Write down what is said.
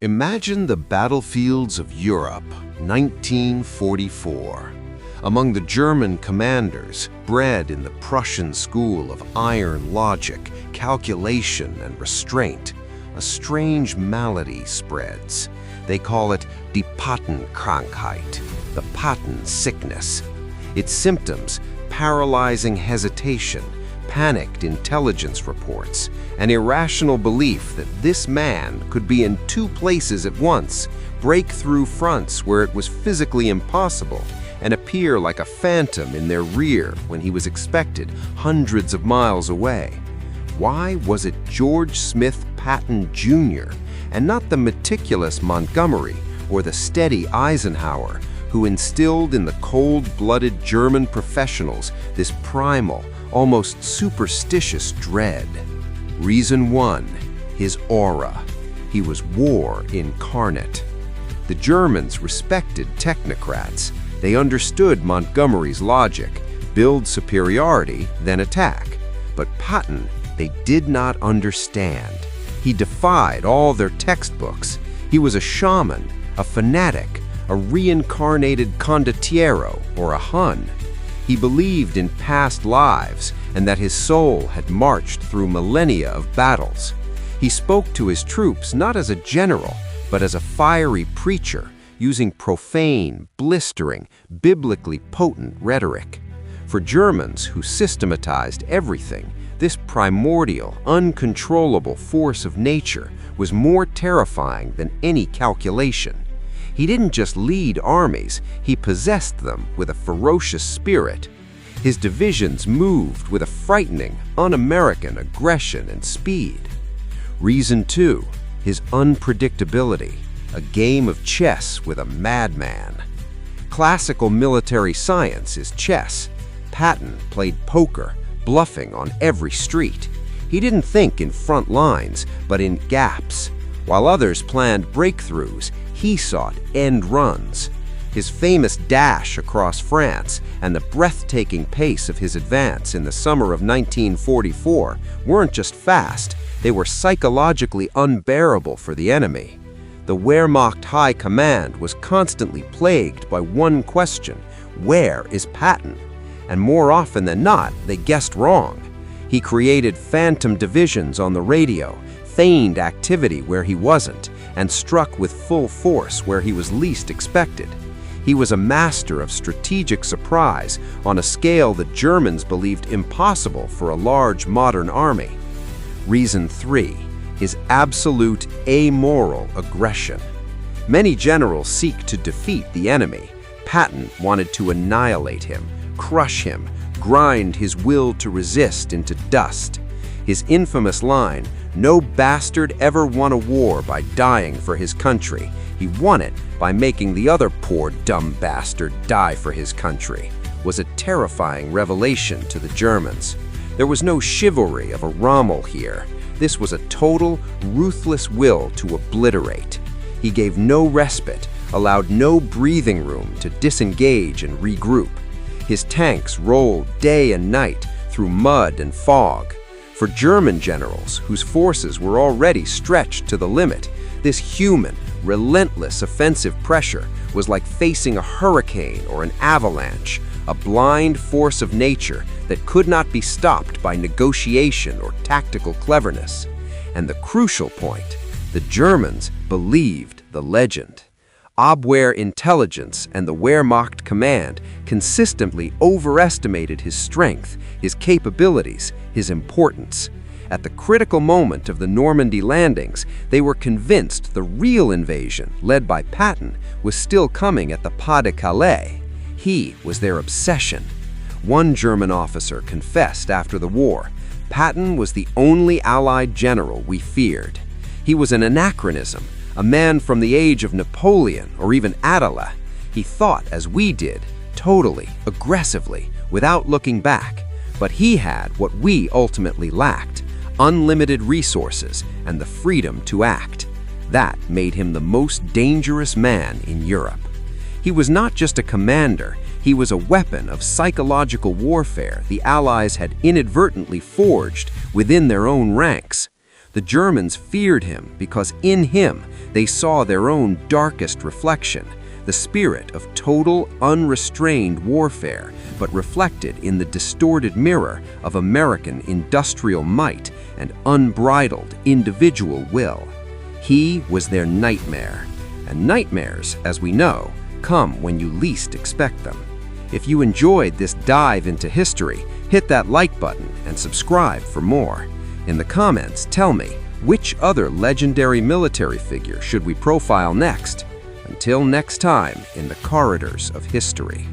Imagine the battlefields of Europe, 1944. Among the German commanders, bred in the Prussian school of iron logic, calculation, and restraint, a strange malady spreads. They call it die Patton-Krankheit, the Patton Sickness. Its symptoms: paralyzing hesitation, panicked intelligence reports, an irrational belief that this man could be in two places at once, break through fronts where it was physically impossible, and appear like a phantom in their rear when he was expected hundreds of miles away. Why was it George Smith Patton Jr. and not the meticulous Montgomery or the steady Eisenhower who instilled in the cold-blooded German professionals this primal, almost superstitious dread? Reason 1, his aura. He was war incarnate. The Germans respected technocrats. They understood Montgomery's logic: build superiority, then attack. But Patton, they did not understand. He defied all their textbooks. He was a shaman, a fanatic, a reincarnated condottiero, or a Hun. He believed in past lives and that his soul had marched through millennia of battles. He spoke to his troops not as a general, but as a fiery preacher, using profane, blistering, biblically potent rhetoric. For Germans who systematized everything, this primordial, uncontrollable force of nature was more terrifying than any calculation. He didn't just lead armies, he possessed them with a ferocious spirit. His divisions moved with a frightening, un-American aggression and speed. Reason 2, his unpredictability, a game of chess with a madman. Classical military science is chess. Patton played poker, bluffing on every street. He didn't think in front lines, but in gaps. While others planned breakthroughs, he sought end runs. His famous dash across France and the breathtaking pace of his advance in the summer of 1944 weren't just fast, they were psychologically unbearable for the enemy. The Wehrmacht High Command was constantly plagued by one question: where is Patton? And more often than not, they guessed wrong. He created phantom divisions on the radio, feigned activity where he wasn't, and struck with full force where he was least expected. He was a master of strategic surprise on a scale that Germans believed impossible for a large modern army. Reason 3, his absolute amoral aggression. Many generals seek to defeat the enemy. Patton wanted to annihilate him, crush him, grind his will to resist into dust. His infamous line, "No bastard ever won a war by dying for his country. He won it by making the other poor dumb bastard die for his country," was a terrifying revelation to the Germans. There was no chivalry of a Rommel here. This was a total, ruthless will to obliterate. He gave no respite, allowed no breathing room to disengage and regroup. His tanks rolled day and night through mud and fog. For German generals, whose forces were already stretched to the limit, this human, relentless offensive pressure was like facing a hurricane or an avalanche, a blind force of nature that could not be stopped by negotiation or tactical cleverness. And the crucial point: the Germans believed the legend. Abwehr intelligence and the Wehrmacht command consistently overestimated his strength, his capabilities, his importance. At the critical moment of the Normandy landings, they were convinced the real invasion, led by Patton, was still coming at the Pas de Calais. He was their obsession. One German officer confessed after the war, "Patton was the only Allied general we feared. He was an anachronism, a man from the age of Napoleon or even Attila. He thought as we did, totally, aggressively, without looking back. But he had what we ultimately lacked: unlimited resources and the freedom to act. That made him the most dangerous man in Europe." He was not just a commander, he was a weapon of psychological warfare the Allies had inadvertently forged within their own ranks. The Germans feared him because in him they saw their own darkest reflection, the spirit of total, unrestrained warfare, but reflected in the distorted mirror of American industrial might and unbridled individual will. He was their nightmare. And nightmares, as we know, come when you least expect them. If you enjoyed this dive into history, hit that like button and subscribe for more. In the comments, tell me, which other legendary military figure should we profile next? Until next time in the corridors of history.